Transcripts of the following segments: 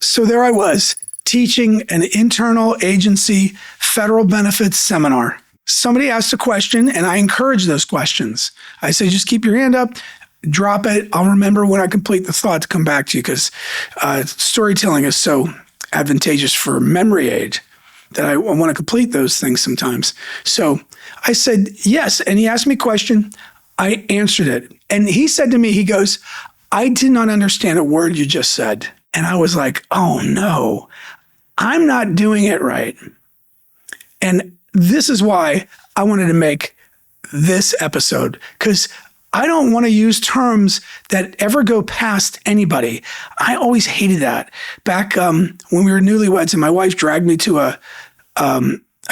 So there I was teaching an internal agency federal benefits seminar. Somebody asked a question and I encourage those questions. I say, just keep your hand up, drop it. I'll remember when I complete the thought to come back to you, because storytelling is so advantageous for memory aid that I want to complete those things sometimes. So I said, yes. And he asked me a question. I answered it. And he said to me, he goes, I did not understand a word you just said. And I was like, oh no, I'm not doing it right. And this is why I wanted to make this episode, because I don't want to use terms that ever go past anybody. I always hated that. Back when we were newlyweds and my wife dragged me to a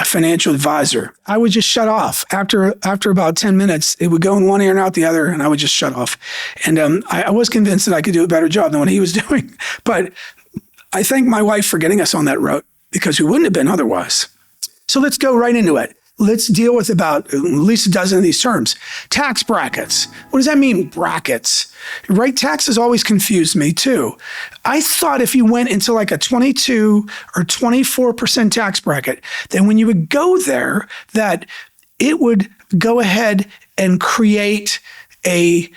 financial advisor, I would just shut off. After about 10 minutes, it would go in one ear and out the other, and I would just shut off. And I was convinced that I could do a better job than what he was doing. But I thank my wife for getting us on that route, because we wouldn't have been otherwise. So let's go right into it. Let's deal with about at least a dozen of these terms. Tax brackets. What does that mean, brackets? Right? Taxes always confused me too. I thought if you went into like a 22 or 24% tax bracket, then when you would go there, that it would go ahead and create a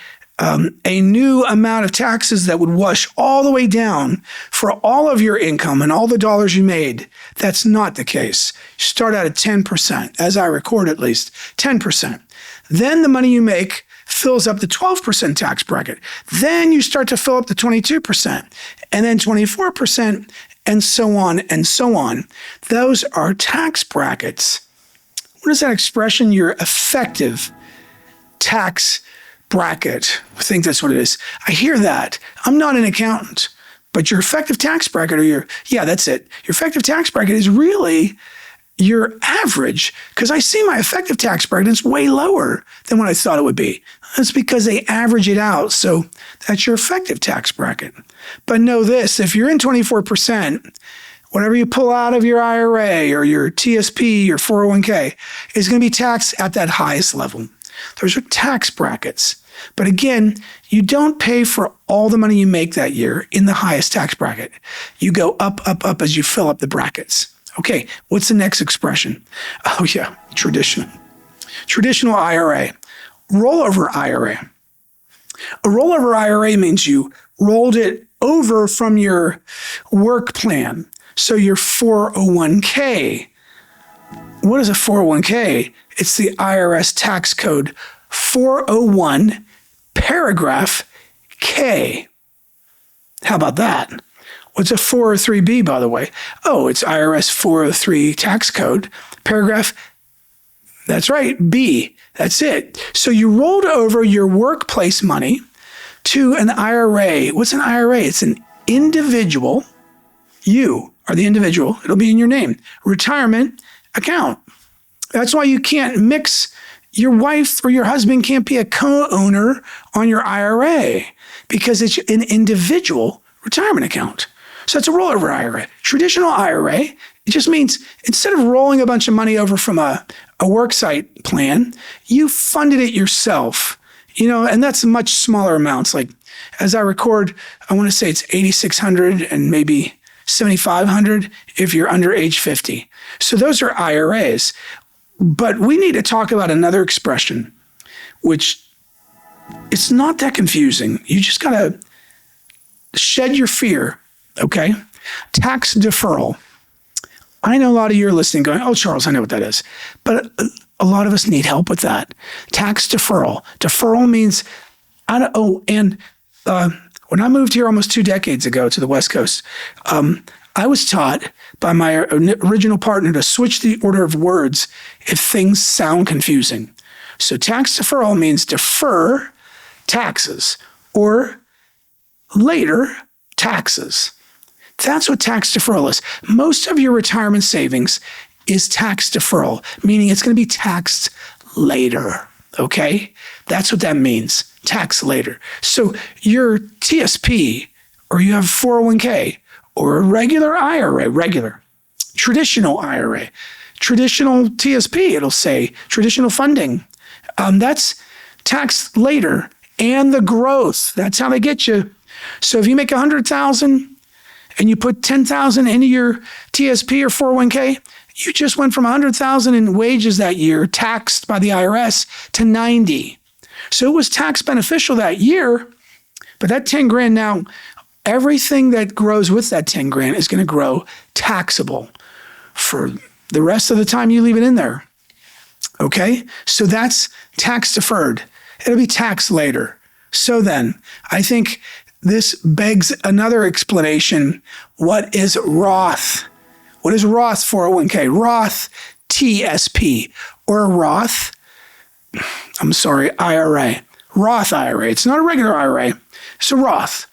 new amount of taxes that would wash all the way down for all of your income and all the dollars you made. That's not the case. You start out at 10%, as I record at least, 10%. Then the money you make fills up the 12% tax bracket. Then you start to fill up the 22%, and then 24%, and so on and so on. Those are tax brackets. What is that expression? Your effective tax bracket. I think that's what it is. I hear that. I'm not an accountant, but your effective tax bracket, that's it. Your effective tax bracket is really your average, because I see my effective tax bracket is way lower than what I thought it would be. That's because they average it out. So that's your effective tax bracket. But know this, if you're in 24%, whatever you pull out of your IRA or your TSP or 401k is going to be taxed at that highest level. Those are tax brackets. But again, you don't pay for all the money you make that year in the highest tax bracket. You go up, up, up as you fill up the brackets. Okay, what's the next expression? Oh yeah, traditional. Traditional IRA. Rollover IRA. A rollover IRA means you rolled it over from your work plan. So your 401k. What is a 401k? It's the IRS tax code 401 paragraph K. How about that? What's a 403B, by the way? Oh, it's IRS 403 tax code paragraph. That's right, B. That's it. So you rolled over your workplace money to an IRA. What's an IRA? It's an individual. You are the individual. It'll be in your name. Retirement account. That's why you can't mix. Your wife or your husband can't be a co-owner on your IRA, because it's an individual retirement account. So it's a rollover IRA. Traditional IRA, it just means instead of rolling a bunch of money over from a worksite plan, you funded it yourself. And that's much smaller amounts. Like as I record, I want to say it's $8,600 and maybe $7,500 if you're under age 50. So those are IRAs. But we need to talk about another expression, which it's not that confusing. You just got to shed your fear, okay? Tax deferral. I know a lot of you are listening going, oh, Charles, I know what that is. But a lot of us need help with that. Tax deferral. Deferral means, when I moved here almost 2 decades ago to the West Coast, I was taught by my original partner to switch the order of words if things sound confusing. So tax deferral means defer taxes or later taxes. That's what tax deferral is. Most of your retirement savings is tax deferral, meaning it's going to be taxed later, okay? That's what that means, tax later. So your TSP, or you have 401k, or a regular IRA, traditional IRA, traditional TSP, it'll say, traditional funding. That's taxed later, and the growth. That's how they get you. So if you make $100,000 and you put 10,000 into your TSP or 401k, you just went from 100,000 in wages that year, taxed by the IRS, to 90. So it was tax beneficial that year, but that 10 grand now, everything that grows with that 10 grand is going to grow taxable for the rest of the time you leave it in there. Okay? So that's tax deferred. It'll be taxed later. So then, I think this begs another explanation. What is Roth? What is Roth 401k? Roth TSP or Roth, IRA. Roth IRA. It's not a regular IRA. It's a Roth.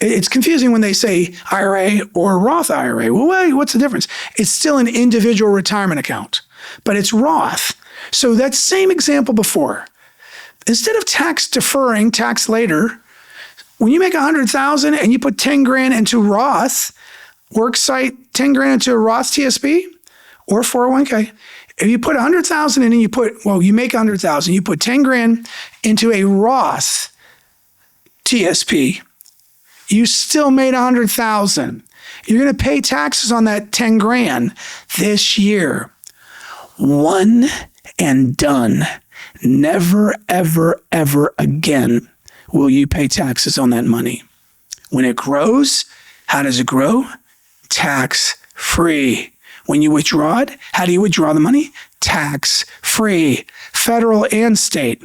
It's confusing when they say IRA or Roth IRA. Well, wait, what's the difference? It's still an individual retirement account, but it's Roth. So that same example before, instead of tax deferring, tax later, when you make 100,000 and you put 10 grand into Roth, worksite 10 grand into a Roth TSP or 401k, if you put 100,000 in and you make 100,000, you put 10 grand into a Roth TSP, you still made 100,000. You're going to pay taxes on that 10 grand this year. One and done. Never, ever, ever again will you pay taxes on that money. When it grows, how does it grow? Tax-free. When you withdraw it, how do you withdraw the money? Tax-free. Federal and state.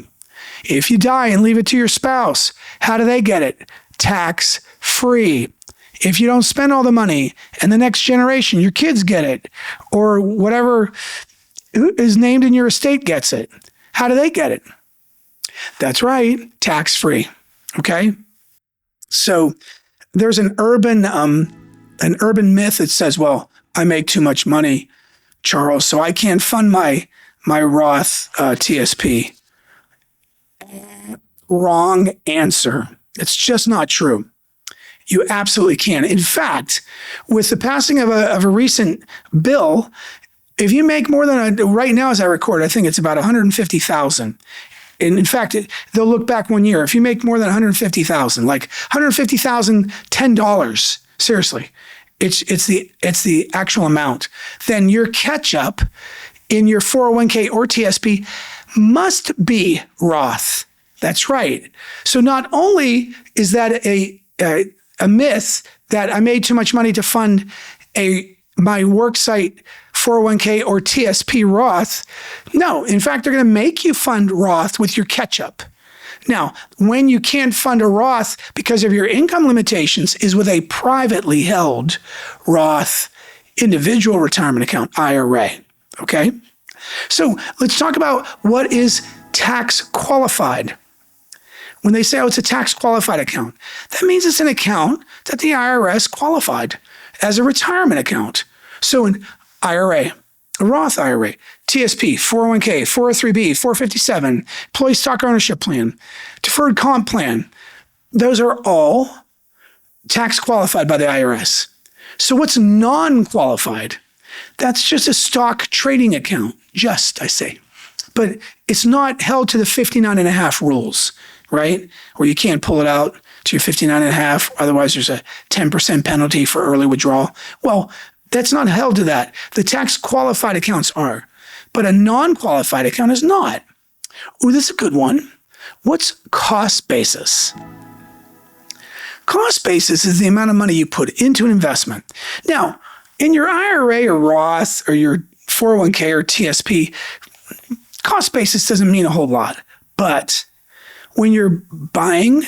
If you die and leave it to your spouse, how do they get it? Tax-free. If you don't spend all the money and the next generation, your kids get it, or whatever is named in your estate gets it, how do they get it? That's right, tax-free. Okay? So there's an urban myth that says, well, I make too much money, Charles, so I can't fund my Roth TSP. Wrong answer. It's just not true. You absolutely can. In fact, with the passing of a recent bill, if you make more than right now as I record, I think it's about 150,000. And in fact, they'll look back 1 year. If you make more than 150,000, like 150,000, $10, seriously, it's the actual amount, then your catch up in your 401k or TSP must be Roth. That's right. So not only is that a myth that I made too much money to fund my worksite 401k or TSP Roth. No, in fact, they're going to make you fund Roth with your catch-up. Now, when you can't fund a Roth because of your income limitations is with a privately held Roth individual retirement account, IRA. Okay? So let's talk about what is tax qualified. When they say, oh, it's a tax qualified account, that means it's an account that the IRS qualified as a retirement account. So an IRA, a Roth IRA, TSP, 401k, 403b, 457, employee stock ownership plan, deferred comp plan, those are all tax qualified by the IRS. So what's non-qualified? That's just a stock trading account, I say. But it's not held to the 59.5 rules, right? Where you can't pull it out to your 59.5, otherwise there's a 10% penalty for early withdrawal. Well, that's not held to that. The tax qualified accounts are, but a non-qualified account is not. Oh, this is a good one. What's cost basis? Cost basis is the amount of money you put into an investment. Now, in your IRA or Roth or your 401k or TSP, cost basis doesn't mean a whole lot. But when you're buying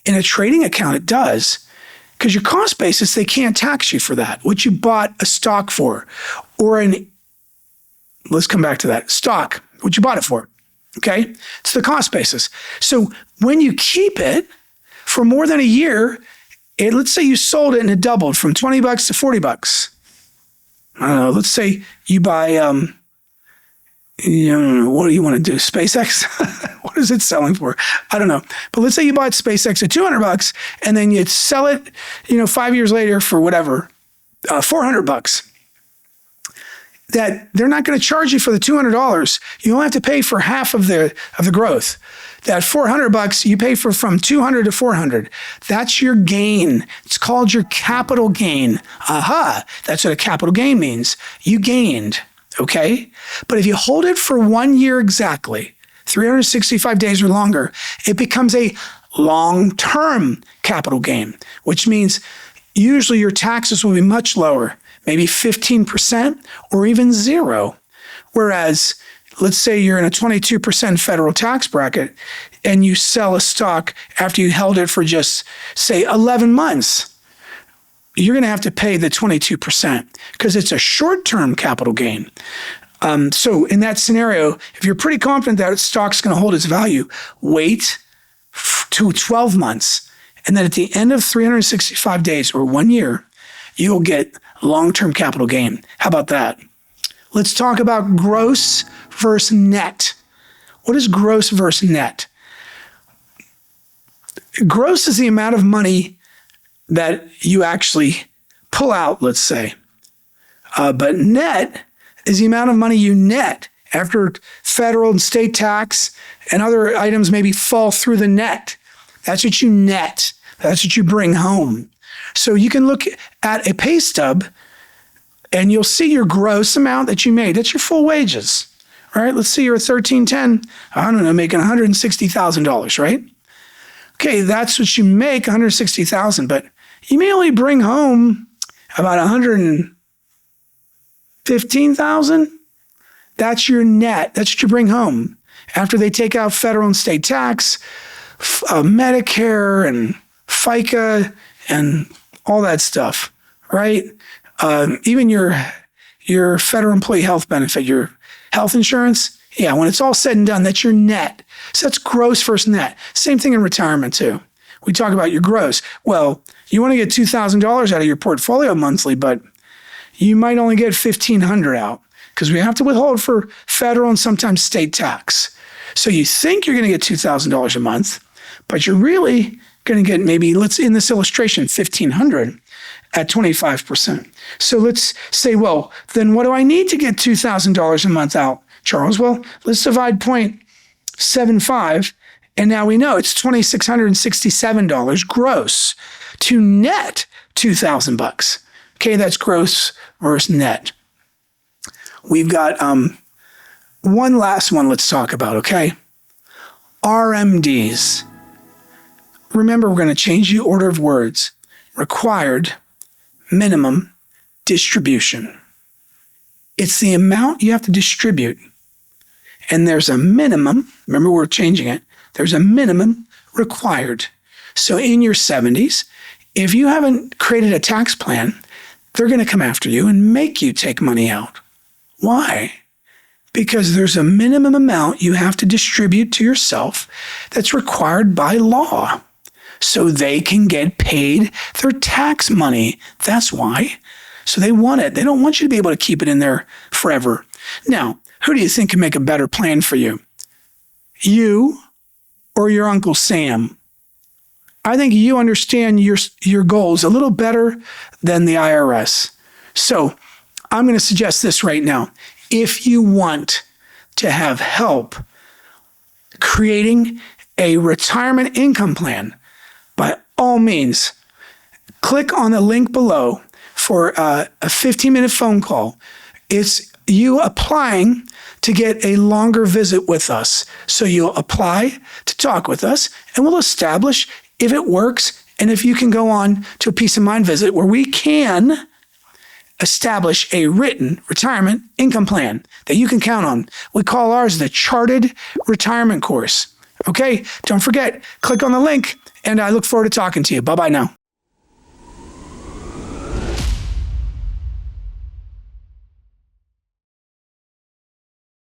in a trading account, it does. Because your cost basis, they can't tax you for that. What you bought a stock for, or let's come back to that, stock, what you bought it for, okay? It's the cost basis. So when you keep it for more than a year, let's say you sold it and it doubled from $20 to $40. I don't know, let's say you buy, what do you want to do, SpaceX? What is it selling for? I don't know. But let's say you bought SpaceX at $200 and then you sell it, 5 years later for whatever, $400. that they're not going to charge you for the $200. You only have to pay for half of the growth. That $400, you pay for from $200 to $400. That's your gain. It's called your capital gain. Aha, that's what a capital gain means. You gained, okay? But if you hold it for 1 year exactly, 365 days or longer, it becomes a long-term capital gain, which means usually your taxes will be much lower, maybe 15% or even 0. Whereas, let's say you're in a 22% federal tax bracket and you sell a stock after you held it for just, say, 11 months, you're going to have to pay the 22% because it's a short-term capital gain. So in that scenario, if you're pretty confident that stock's going to hold its value, wait to 12 months. And then at the end of 365 days or 1 year, you'll get long-term capital gain. How about that? Let's talk about gross versus net. What is gross versus net? Gross is the amount of money that you actually pull out, let's say. But net is the amount of money you net after federal and state tax and other items maybe fall through the net. That's what you net. That's what you bring home. So you can look at a pay stub and you'll see your gross amount that you made. That's your full wages. All right, let's say you're at 1310, I don't know, making $160,000, right? Okay, that's what you make, $160,000, but you may only bring home about $115,000. That's your net. That's what you bring home after they take out federal and state tax, Medicare and FICA and all that stuff, right? Even your federal employee health benefit, your health insurance, yeah, when it's all said and done, that's your net. So that's gross versus net. Same thing in retirement too. We talk about your gross. Well, you want to get $2,000 out of your portfolio monthly, but you might only get $1,500 out because we have to withhold for federal and sometimes state tax. So you think you're going to get $2,000 a month, but you're really going to get maybe, let's in this illustration, $1,500 at 25%. So let's say, well, then what do I need to get $2,000 a month out, Charles? Well, let's divide 0.75, and now we know it's $2,667 gross to net $2,000. Okay, that's gross versus net. We've got one last one let's talk about, okay? RMDs. Remember, we're going to change the order of words. Required minimum distribution. It's the amount you have to distribute. And there's a minimum, remember we're changing it, there's a minimum required. So in your 70s, if you haven't created a tax plan, they're going to come after you and make you take money out. Why? Because there's a minimum amount you have to distribute to yourself that's required by law so they can get paid their tax money. That's why. So they want it. They don't want you to be able to keep it in there forever. Now, who do you think can make a better plan for you? You or your Uncle Sam? I think you understand your goals a little better than the IRS. So I'm going to suggest this right now. If you want to have help creating a retirement income plan, by all means, click on the link below for a 15-minute phone call. It's you applying to get a longer visit with us. So you'll apply to talk with us, and we'll establish if it works and if you can go on to a peace of mind visit where we can establish a written retirement income plan that you can count on. We call ours the Charted Retirement Course. Okay, don't forget, click on the link, and I look forward to talking to you. Bye-bye now.